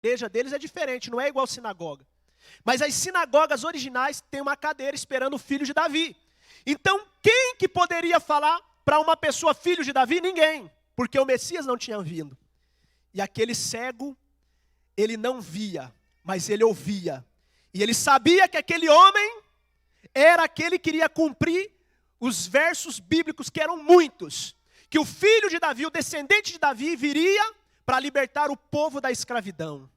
igreja deles é diferente, não é igual sinagoga. Mas as sinagogas originais têm uma cadeira esperando o filho de Davi. Então, quem que poderia falar para uma pessoa filho de Davi? Ninguém, porque o Messias não tinha vindo. E aquele cego, ele não via, mas ele ouvia. E ele sabia que aquele homem era aquele que iria cumprir os versos bíblicos, que eram muitos. Que o filho de Davi, o descendente de Davi, viria para libertar o povo da escravidão.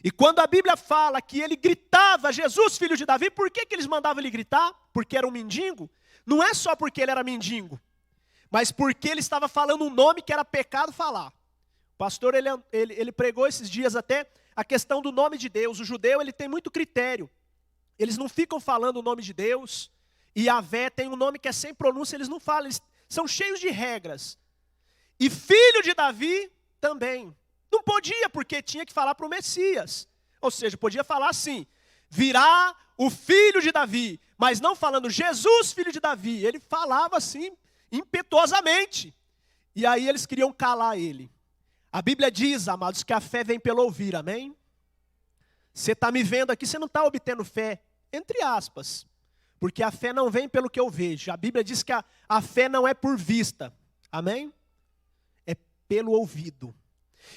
E quando a Bíblia fala que ele gritava, Jesus, filho de Davi, por que eles mandavam ele gritar? Porque era um mendigo? Não é só porque ele era mendigo, mas porque ele estava falando um nome que era pecado falar. O pastor, ele pregou esses dias até a questão do nome de Deus. O judeu, ele tem muito critério. Eles não ficam falando o nome de Deus. E Yahvé tem um nome que é sem pronúncia, eles não falam. Eles são cheios de regras. E filho de Davi também. Não podia, porque tinha que falar para o Messias. Ou seja, podia falar assim, virá o filho de Davi. Mas não falando Jesus, filho de Davi. Ele falava assim, impetuosamente. E aí eles queriam calar ele. A Bíblia diz, amados, que a fé vem pelo ouvir, amém? Você está me vendo aqui, você não está obtendo fé, entre aspas. Porque a fé não vem pelo que eu vejo. A Bíblia diz que a fé não é por vista, amém? É pelo ouvido.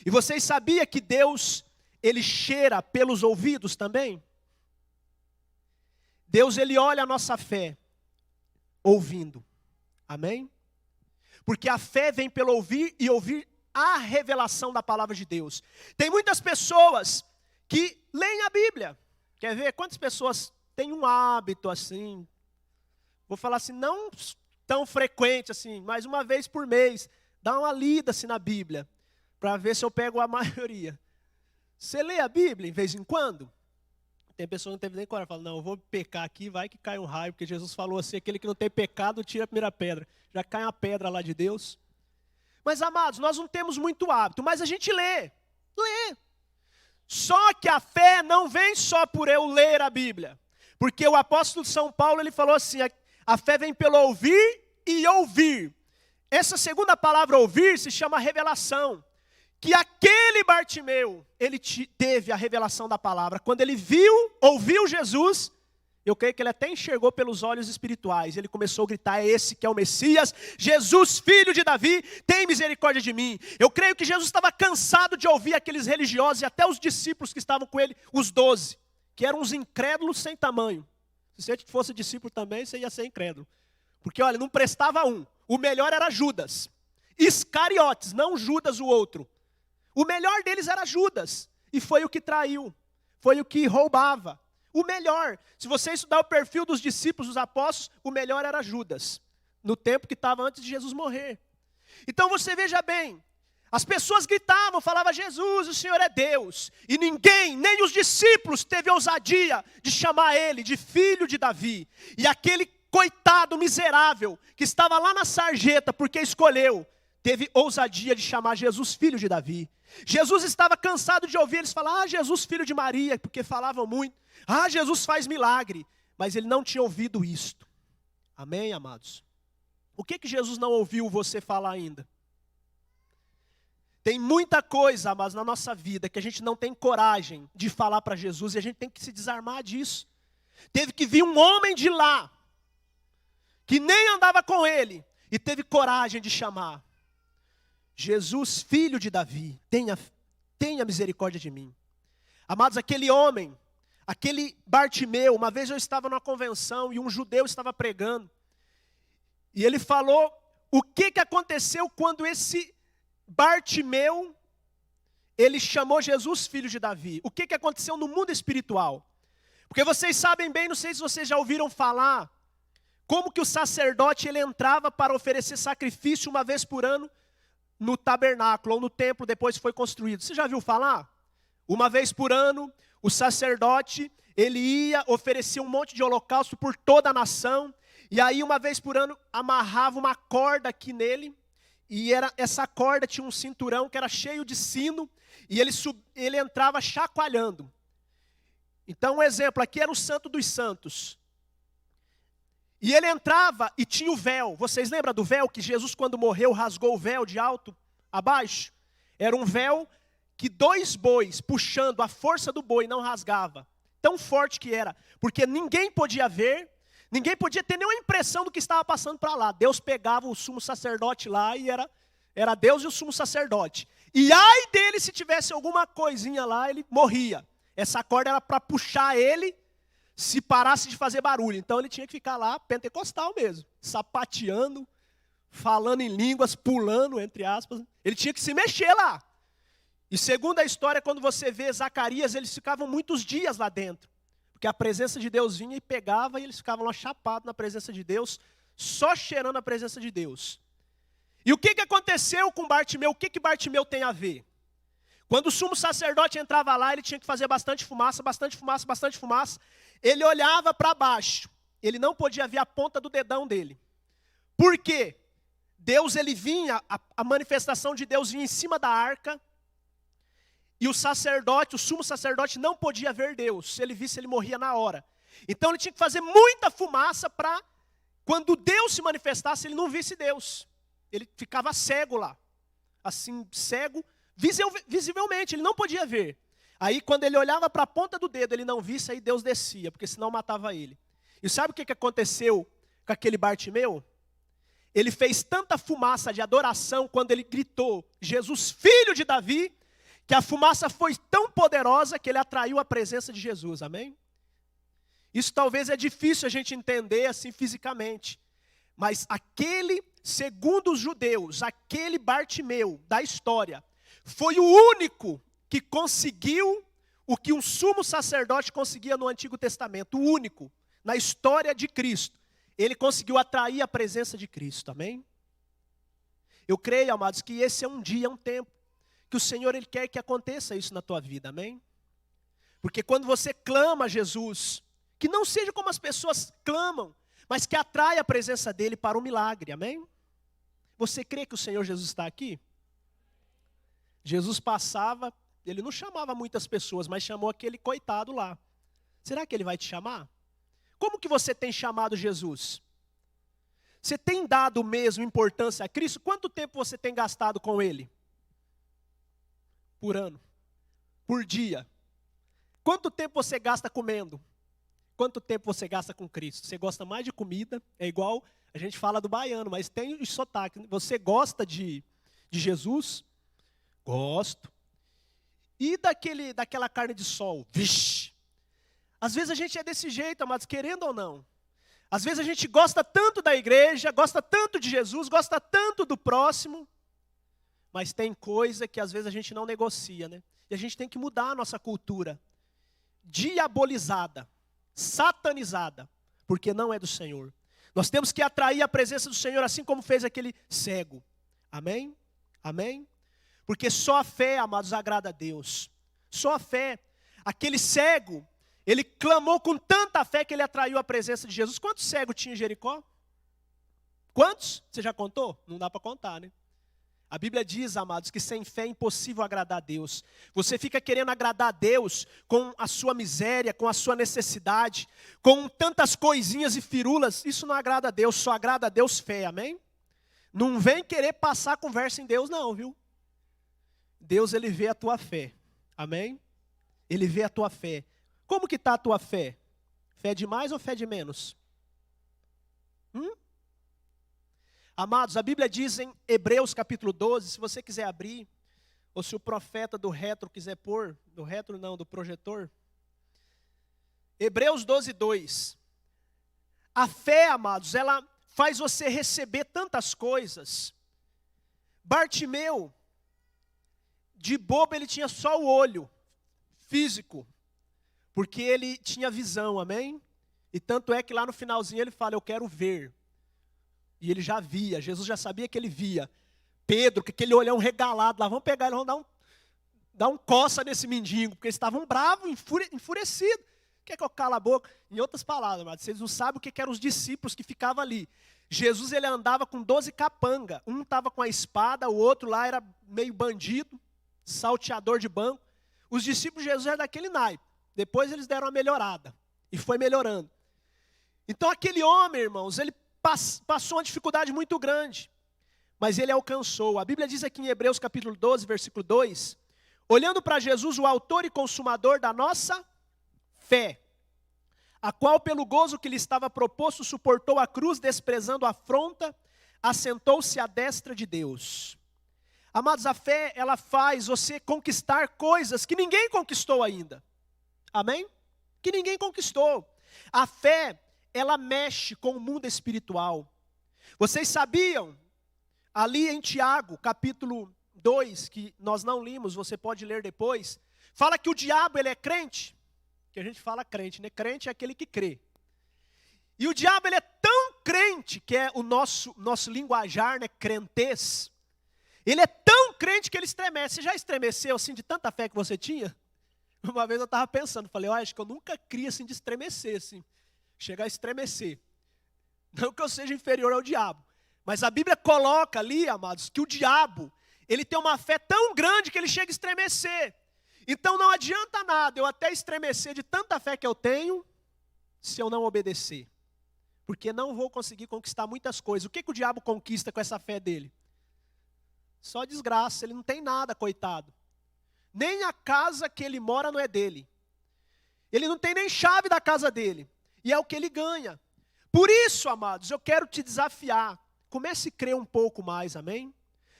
E vocês sabiam que Deus, ele cheira pelos ouvidos também? Deus, ele olha a nossa fé ouvindo, amém? Porque a fé vem pelo ouvir e ouvir a revelação da palavra de Deus. Tem muitas pessoas que leem a Bíblia. Quer ver quantas pessoas têm um hábito assim? Vou falar assim, não tão frequente assim, mas uma vez por mês, dá uma lida assim na Bíblia, para ver se eu pego a maioria. Você lê a Bíblia em vez em quando? Tem pessoa que não teve nem coragem, fala, não, eu vou pecar aqui, vai que cai um raio, porque Jesus falou assim, aquele que não tem pecado, tira a primeira pedra. Já cai uma pedra lá de Deus. Mas, amados, nós não temos muito hábito, mas a gente lê. Só que a fé não vem só por eu ler a Bíblia. Porque o apóstolo São Paulo, ele falou assim, a fé vem pelo ouvir e ouvir. Essa segunda palavra ouvir se chama revelação. Que aquele Bartimeu, ele teve a revelação da palavra. Quando ele ouviu Jesus, eu creio que ele até enxergou pelos olhos espirituais. Ele começou a gritar, é esse que é o Messias, Jesus, filho de Davi, tem misericórdia de mim. Eu creio que Jesus estava cansado de ouvir aqueles religiosos e até os discípulos que estavam com ele, os 12, que eram uns incrédulos sem tamanho. Se você fosse discípulo também, você ia ser incrédulo. Porque, olha, não prestava um. O melhor era Judas. Iscariotes, não Judas o outro. O melhor deles era Judas. E foi o que traiu. Foi o que roubava. O melhor. Se você estudar o perfil dos discípulos, dos apóstolos, o melhor era Judas. No tempo que estava antes de Jesus morrer. Então você veja bem. As pessoas gritavam, falavam, Jesus, o Senhor é Deus. E ninguém, nem os discípulos, teve ousadia de chamar ele de filho de Davi. E aquele coitado miserável, que estava lá na sarjeta, porque escolheu, teve ousadia de chamar Jesus filho de Davi. Jesus estava cansado de ouvir eles falar, Jesus filho de Maria, porque falavam muito. Jesus faz milagre. Mas ele não tinha ouvido isto. Amém, amados? O que Jesus não ouviu você falar ainda? Tem muita coisa, amados, na nossa vida que a gente não tem coragem de falar para Jesus e a gente tem que se desarmar disso. Teve que vir um homem de lá, que nem andava com ele, e teve coragem de chamar. Jesus, filho de Davi, tenha misericórdia de mim. Amados, aquele homem, aquele Bartimeu, uma vez eu estava numa convenção e um judeu estava pregando. E ele falou o que aconteceu quando esse Bartimeu, ele chamou Jesus filho de Davi. O que aconteceu no mundo espiritual? Porque vocês sabem bem, não sei se vocês já ouviram falar, como que o sacerdote ele entrava para oferecer sacrifício uma vez por ano, no tabernáculo ou no templo depois que foi construído. Você já viu falar? Uma vez por ano, o sacerdote, ele ia oferecer um monte de holocausto por toda a nação. E aí uma vez por ano amarrava uma corda aqui nele. E essa corda tinha um cinturão que era cheio de sino. E ele entrava chacoalhando. Então um exemplo, aqui era o Santo dos Santos. E ele entrava e tinha o véu. Vocês lembram do véu que Jesus, quando morreu, rasgou o véu de alto a baixo? Era um véu que 2 bois puxando, a força do boi não rasgava. Tão forte que era, porque ninguém podia ver, ninguém podia ter nenhuma impressão do que estava passando para lá. Deus pegava o sumo sacerdote lá e era Deus e o sumo sacerdote. E ai dele se tivesse alguma coisinha lá, ele morria. Essa corda era para puxar ele, se parasse de fazer barulho. Então ele tinha que ficar lá, pentecostal mesmo, sapateando, falando em línguas, pulando, entre aspas. Ele tinha que se mexer lá. E segundo a história, quando você vê Zacarias, eles ficavam muitos dias lá dentro. Porque a presença de Deus vinha e pegava, e eles ficavam lá chapados na presença de Deus, só cheirando a presença de Deus. E o que aconteceu com Bartimeu? O que Bartimeu tem a ver? Quando o sumo sacerdote entrava lá, ele tinha que fazer bastante fumaça, bastante fumaça, bastante fumaça. Ele olhava para baixo, ele não podia ver a ponta do dedão dele. Por quê? Deus, ele vinha, a manifestação de Deus vinha em cima da arca, e o sacerdote, o sumo sacerdote não podia ver Deus. Se ele visse, ele morria na hora. Então ele tinha que fazer muita fumaça para, quando Deus se manifestasse, ele não visse Deus. Ele ficava cego lá. Assim, cego, visivelmente, ele não podia ver. Aí quando ele olhava para a ponta do dedo, ele não visse, aí Deus descia, porque senão matava ele. E sabe o que aconteceu com aquele Bartimeu? Ele fez tanta fumaça de adoração quando ele gritou, Jesus, filho de Davi, que a fumaça foi tão poderosa que ele atraiu a presença de Jesus, amém? Isso talvez é difícil a gente entender assim fisicamente, mas aquele, segundo os judeus, aquele Bartimeu da história, foi o único que conseguiu o que um sumo sacerdote conseguia no Antigo Testamento, o único, na história de Cristo. Ele conseguiu atrair a presença de Cristo, amém? Eu creio, amados, que esse é um dia, um tempo, que o Senhor, Ele quer que aconteça isso na tua vida, amém? Porque quando você clama a Jesus, que não seja como as pessoas clamam, mas que atraia a presença dEle para o milagre, amém? Você crê que o Senhor Jesus está aqui? Jesus passava, Ele não chamava muitas pessoas, mas chamou aquele coitado lá. Será que Ele vai te chamar? Como que você tem chamado Jesus? Você tem dado mesmo importância a Cristo? Quanto tempo você tem gastado com Ele? Por ano, por dia. Quanto tempo você gasta comendo? Quanto tempo você gasta com Cristo? Você gosta mais de comida? É igual a gente fala do baiano, mas tem o sotaque. Você gosta de Jesus? Gosto. E daquela carne de sol? Vixe! Às vezes a gente é desse jeito, amados, querendo ou não. Às vezes a gente gosta tanto da igreja, gosta tanto de Jesus, gosta tanto do próximo, mas tem coisa que às vezes a gente não negocia, né? E a gente tem que mudar a nossa cultura. Diabolizada, satanizada, porque não é do Senhor. Nós temos que atrair a presença do Senhor, assim como fez aquele cego. Amém? Amém? Porque só a fé, amados, agrada a Deus. Só a fé. Aquele cego, ele clamou com tanta fé que ele atraiu a presença de Jesus. Quantos cegos tinha em Jericó? Quantos? Você já contou? Não dá para contar, né? A Bíblia diz, amados, que sem fé é impossível agradar a Deus. Você fica querendo agradar a Deus com a sua miséria, com a sua necessidade, com tantas coisinhas e firulas. Isso não agrada a Deus, só agrada a Deus fé, amém? Não vem querer passar conversa em Deus não, viu? Deus, Ele vê a tua fé, amém? Ele vê a tua fé. Como que está a tua fé? Fé de mais ou fé de menos? Amados, a Bíblia diz em Hebreus capítulo 12, se você quiser abrir, ou se o profeta do retro quiser pôr, do retro não, do projetor. Hebreus 12, 2. A fé, amados, ela faz você receber tantas coisas. Bartimeu, de bobo ele tinha só o olho físico, porque ele tinha visão, amém? E tanto é que lá no finalzinho ele fala, eu quero ver. E ele já via, Jesus já sabia que ele via. Pedro, com aquele olhão regalado lá, vamos pegar ele, vamos dar um coça nesse mendigo, porque eles estavam bravos, enfurecidos. Quer que eu cala a boca? Em outras palavras, mas vocês não sabem o que eram os discípulos que ficavam ali. Jesus, ele andava com 12 capangas. Um estava com a espada, o outro lá era meio bandido, salteador de banco. Os discípulos de Jesus eram daquele naipe. Depois eles deram uma melhorada. E foi melhorando. Então aquele homem, irmãos, ele passou uma dificuldade muito grande, mas ele alcançou. A Bíblia diz aqui em Hebreus capítulo 12, versículo 2, olhando para Jesus, o autor e consumador da nossa fé, a qual pelo gozo que lhe estava proposto, suportou a cruz, desprezando a afronta, assentou-se à destra de Deus. Amados, a fé, ela faz você conquistar coisas que ninguém conquistou ainda. Amém? Que ninguém conquistou. A fé, ela mexe com o mundo espiritual. Vocês sabiam, ali em Tiago, capítulo 2, que nós não limos, você pode ler depois, fala que o diabo, ele é crente, que a gente fala crente, né? Crente é aquele que crê. E o diabo, ele é tão crente, que é o nosso linguajar, né? Crentez. Ele é tão crente que ele estremece. Você já estremeceu assim de tanta fé que você tinha? Uma vez eu estava pensando, falei, acho que eu nunca criei assim de estremecer, assim, chegar a estremecer. Não que eu seja inferior ao diabo, mas a Bíblia coloca ali, amados, que o diabo, ele tem uma fé tão grande que ele chega a estremecer. Então não adianta nada eu até estremecer de tanta fé que eu tenho, se eu não obedecer. Porque não vou conseguir conquistar muitas coisas. O que o diabo conquista com essa fé dele? Só desgraça, ele não tem nada, coitado. Nem a casa que ele mora não é dele. Ele não tem nem chave da casa dele. E é o que ele ganha. Por isso, amados, eu quero te desafiar. Comece a crer um pouco mais, amém?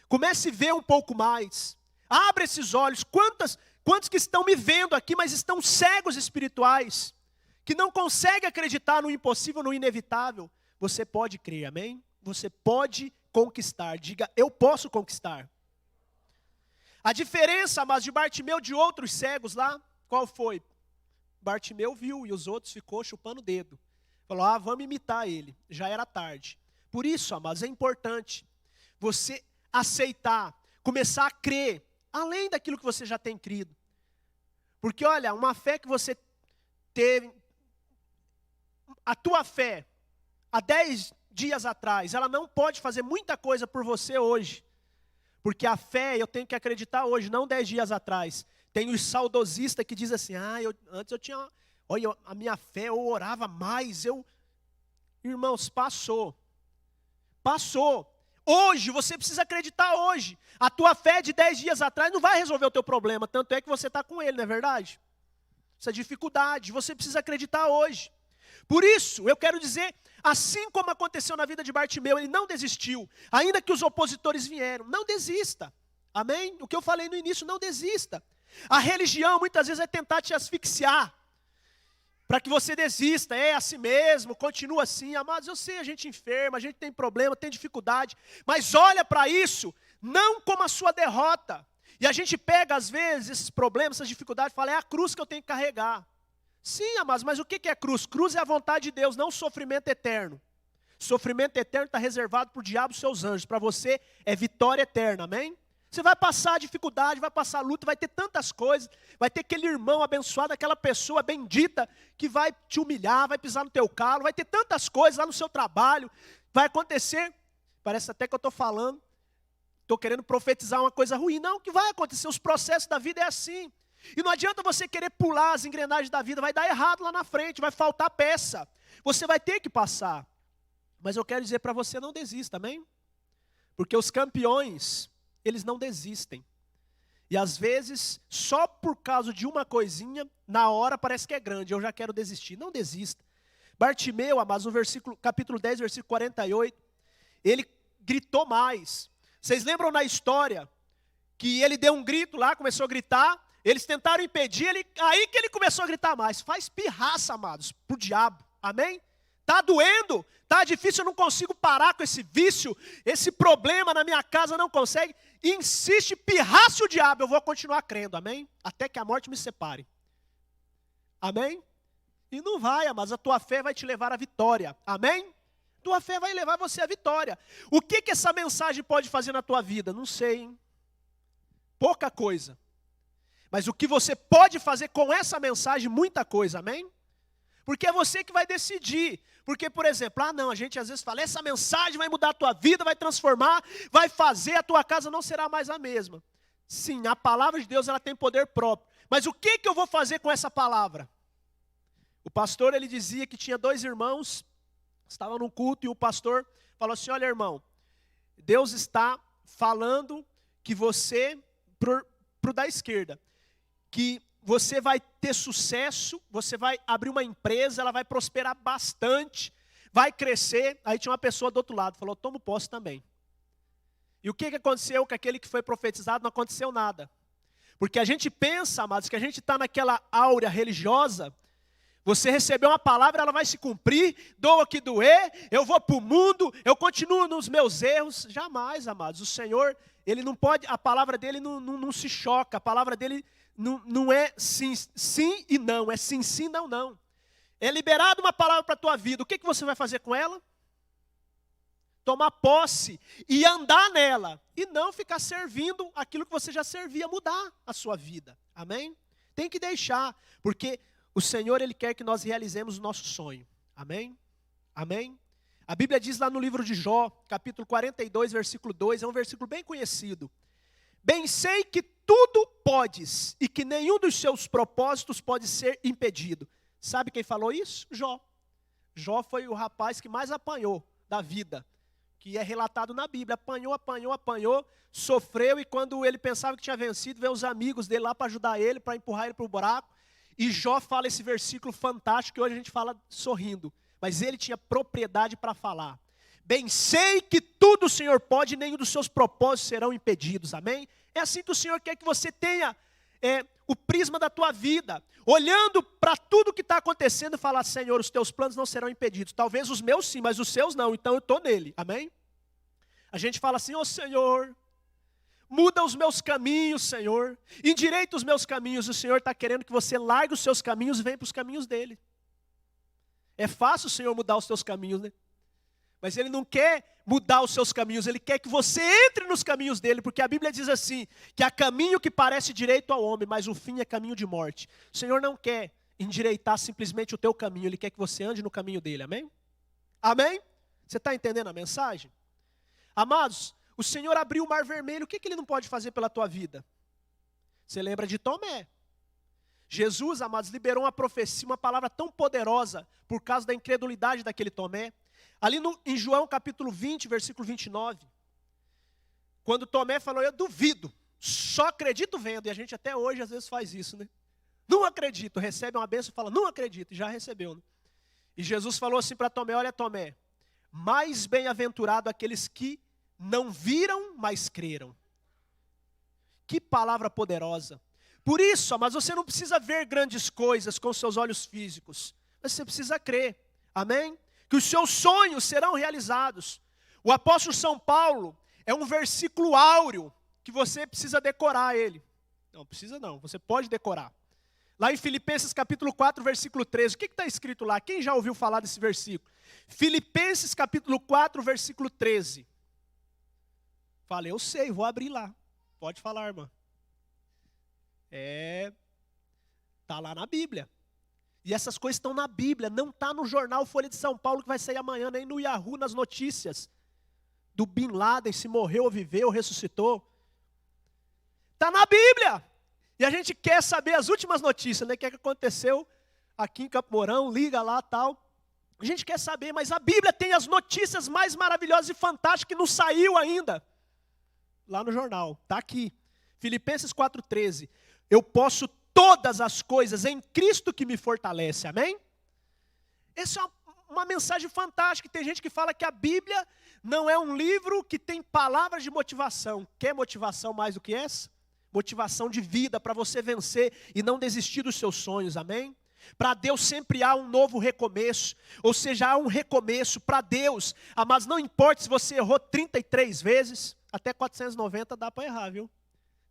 Comece a ver um pouco mais. Abra esses olhos. Quantos que estão me vendo aqui, mas estão cegos espirituais, que não conseguem acreditar no impossível, no inevitável. Você pode crer, amém? Você pode conquistar. Diga, eu posso conquistar. A diferença, mas de Bartimeu de outros cegos lá, qual foi? Bartimeu viu e os outros ficou chupando o dedo. Falou, vamos imitar ele. Já era tarde. Por isso, amados, é importante você aceitar, começar a crer, além daquilo que você já tem crido. Porque olha, uma fé que você teve, a tua fé, há 10 dias atrás, ela não pode fazer muita coisa por você hoje. Porque a fé eu tenho que acreditar hoje, não 10 dias atrás. Tem os saudosistas que dizem assim, antes eu tinha, olha, a minha fé, eu orava mais, Irmãos, passou. Hoje, você precisa acreditar hoje. A tua fé de 10 dias atrás não vai resolver o teu problema, tanto é que você está com ele, não é verdade? Essa dificuldade, você precisa acreditar hoje. Por isso, eu quero dizer, assim como aconteceu na vida de Bartimeu, ele não desistiu, ainda que os opositores vieram, não desista, amém? O que eu falei no início, não desista. A religião muitas vezes vai tentar te asfixiar, para que você desista, é assim mesmo, continua assim. Amados, eu sei, a gente enferma, a gente tem problema, tem dificuldade, mas olha para isso, não como a sua derrota. E a gente pega às vezes esses problemas, essas dificuldades, e fala, é a cruz que eu tenho que carregar. Sim, amados, mas o que é cruz? Cruz é a vontade de Deus, não sofrimento eterno. Sofrimento eterno está reservado para o diabo e seus anjos. Para você é vitória eterna, amém? Você vai passar dificuldade, vai passar luta, vai ter tantas coisas. Vai ter aquele irmão abençoado, aquela pessoa bendita que vai te humilhar, vai pisar no teu calo. Vai ter tantas coisas lá no seu trabalho. Vai acontecer, parece até que eu estou falando, estou querendo profetizar uma coisa ruim. Não, o que vai acontecer? Os processos da vida é assim. E não adianta você querer pular as engrenagens da vida, vai dar errado lá na frente, vai faltar peça. Você vai ter que passar. Mas eu quero dizer para você, não desista, amém? Porque os campeões, eles não desistem. E às vezes, só por causa de uma coisinha, na hora parece que é grande, eu já quero desistir. Não desista. Bartimeu, amados, no capítulo 10, versículo 48, ele gritou mais. Vocês lembram na história que ele deu um grito lá, começou a gritar, eles tentaram impedir, aí que ele começou a gritar mais. Faz pirraça, amados, pro diabo, amém? Tá doendo, tá difícil, eu não consigo parar com esse vício, esse problema na minha casa não consegue. Insiste, pirraça o diabo, eu vou continuar crendo, amém? Até que a morte me separe, amém? E não vai, mas a tua fé vai te levar à vitória, amém? Tua fé vai levar você à vitória. O que essa mensagem pode fazer na tua vida? Não sei, hein? Pouca coisa. Mas o que você pode fazer com essa mensagem, muita coisa, amém? Porque é você que vai decidir. Porque, por exemplo, não, a gente às vezes fala, essa mensagem vai mudar a tua vida, vai transformar, vai fazer, a tua casa não será mais a mesma. Sim, a palavra de Deus, ela tem poder próprio. Mas o que eu vou fazer com essa palavra? O pastor, ele dizia que tinha 2 irmãos, estavam num culto e o pastor falou assim, olha irmão, Deus está falando que você, para para o da esquerda, que você vai ter sucesso, você vai abrir uma empresa, ela vai prosperar bastante, vai crescer. Aí tinha uma pessoa do outro lado, falou, tomo posse também. E o que aconteceu com aquele que foi profetizado? Não aconteceu nada. Porque a gente pensa, amados, que a gente está naquela áurea religiosa, você recebeu uma palavra, ela vai se cumprir, doa o que doer, eu vou para o mundo, eu continuo nos meus erros. Jamais, amados, o Senhor, Ele não pode, a palavra dele não se choca, a palavra dele não é sim, sim e não, é sim, sim, não, não. É liberada uma palavra para a tua vida, o que você vai fazer com ela? Tomar posse e andar nela, e não ficar servindo aquilo que você já servia, mudar a sua vida, amém? Tem que deixar, porque o Senhor, Ele quer que nós realizemos o nosso sonho, amém? Amém? A Bíblia diz lá no livro de Jó, capítulo 42, versículo 2, é um versículo bem conhecido. Bem sei que tudo podes, e que nenhum dos seus propósitos pode ser impedido. Sabe quem falou isso? Jó. Jó foi o rapaz que mais apanhou da vida, que é relatado na Bíblia. Apanhou, sofreu, e quando ele pensava que tinha vencido, veio os amigos dele lá para ajudar ele, para empurrar ele para o buraco. E Jó fala esse versículo fantástico, que hoje a gente fala sorrindo. Mas ele tinha propriedade para falar. Bem sei que tudo o Senhor pode, e nenhum dos seus propósitos serão impedidos, amém? É assim que o Senhor quer que você tenha o prisma da tua vida, olhando para tudo que está acontecendo e falar, Senhor, os teus planos não serão impedidos. Talvez os meus sim, mas os seus não, então eu estou nele, amém? A gente fala assim, Senhor, muda os meus caminhos, Senhor, endireita os meus caminhos. O Senhor está querendo que você largue os seus caminhos e venha para os caminhos dele. É fácil o Senhor mudar os teus caminhos, né? Mas Ele não quer mudar os seus caminhos, Ele quer que você entre nos caminhos dEle, porque a Bíblia diz assim, que há caminho que parece direito ao homem, mas o fim é caminho de morte. O Senhor não quer endireitar simplesmente o teu caminho, Ele quer que você ande no caminho dEle, amém? Amém? Você está entendendo a mensagem? Amados, o Senhor abriu o mar vermelho, o que Ele não pode fazer pela tua vida? Você lembra de Tomé? Jesus, amados, liberou uma profecia, uma palavra tão poderosa, por causa da incredulidade daquele Tomé. Ali em João capítulo 20, versículo 29, quando Tomé falou, eu duvido, só acredito vendo, e a gente até hoje às vezes faz isso, né? Não acredito, recebe uma bênção e fala, não acredito, e já recebeu, né? E Jesus falou assim para Tomé, olha Tomé, mais bem-aventurado aqueles que não viram, mas creram. Que palavra poderosa. Por isso, mas você não precisa ver grandes coisas com seus olhos físicos, mas você precisa crer, amém? Que os seus sonhos serão realizados. O apóstolo São Paulo é um versículo áureo que você precisa decorar ele. Não precisa não, você pode decorar. Lá em Filipenses capítulo 4, versículo 13, o que está escrito lá? Quem já ouviu falar desse versículo? Filipenses capítulo 4, versículo 13. Falei, eu sei, vou abrir lá. Pode falar, irmã. Está lá na Bíblia. E essas coisas estão na Bíblia, não está no jornal Folha de São Paulo que vai sair amanhã, nem no Yahoo, nas notícias. Do Bin Laden, se morreu ou viveu, ou ressuscitou. Está na Bíblia. E a gente quer saber as últimas notícias, né? O que aconteceu aqui em Campo Mourão, liga lá e tal. A gente quer saber, mas a Bíblia tem as notícias mais maravilhosas e fantásticas que não saiu ainda. Lá no jornal, está aqui. Filipenses 4,13. Eu posso todas as coisas em Cristo que me fortalece, amém? Essa é uma mensagem fantástica. Tem gente que fala que a Bíblia não é um livro que tem palavras de motivação. Quer motivação mais do que essa? Motivação de vida para você vencer e não desistir dos seus sonhos, amém? Para Deus sempre há um novo recomeço, ou seja, há um recomeço para Deus. Mas não importa se você errou 33 vezes, até 490 dá para errar, viu?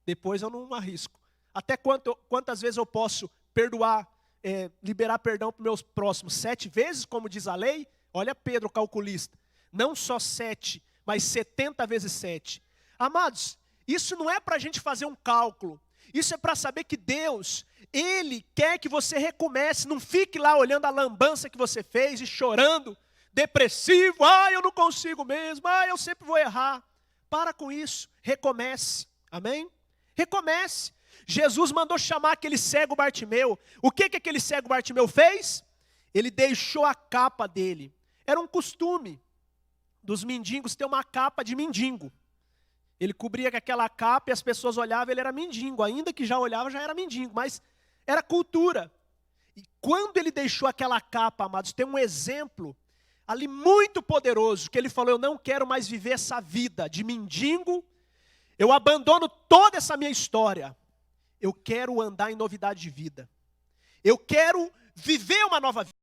Depois eu não arrisco. Até quantas vezes eu posso perdoar, liberar perdão para os meus próximos? 7 vezes, como diz a lei? Olha Pedro, calculista. Não só 7, mas 70 vezes 7. Amados, isso não é para a gente fazer um cálculo. Isso é para saber que Deus, Ele quer que você recomece. Não fique lá olhando a lambança que você fez e chorando, depressivo. Eu não consigo mesmo. Eu sempre vou errar. Para com isso. Recomece. Amém? Recomece. Jesus mandou chamar aquele cego Bartimeu. O que aquele cego Bartimeu fez? Ele deixou a capa dele. Era um costume dos mendigos ter uma capa de mendigo. Ele cobria com aquela capa e as pessoas olhavam, ele era mendigo. Ainda que já olhava, já era mendigo, mas era cultura. E quando ele deixou aquela capa, amados, tem um exemplo ali muito poderoso, que ele falou, eu não quero mais viver essa vida de mendigo, eu abandono toda essa minha história. Eu quero andar em novidade de vida. Eu quero viver uma nova vida.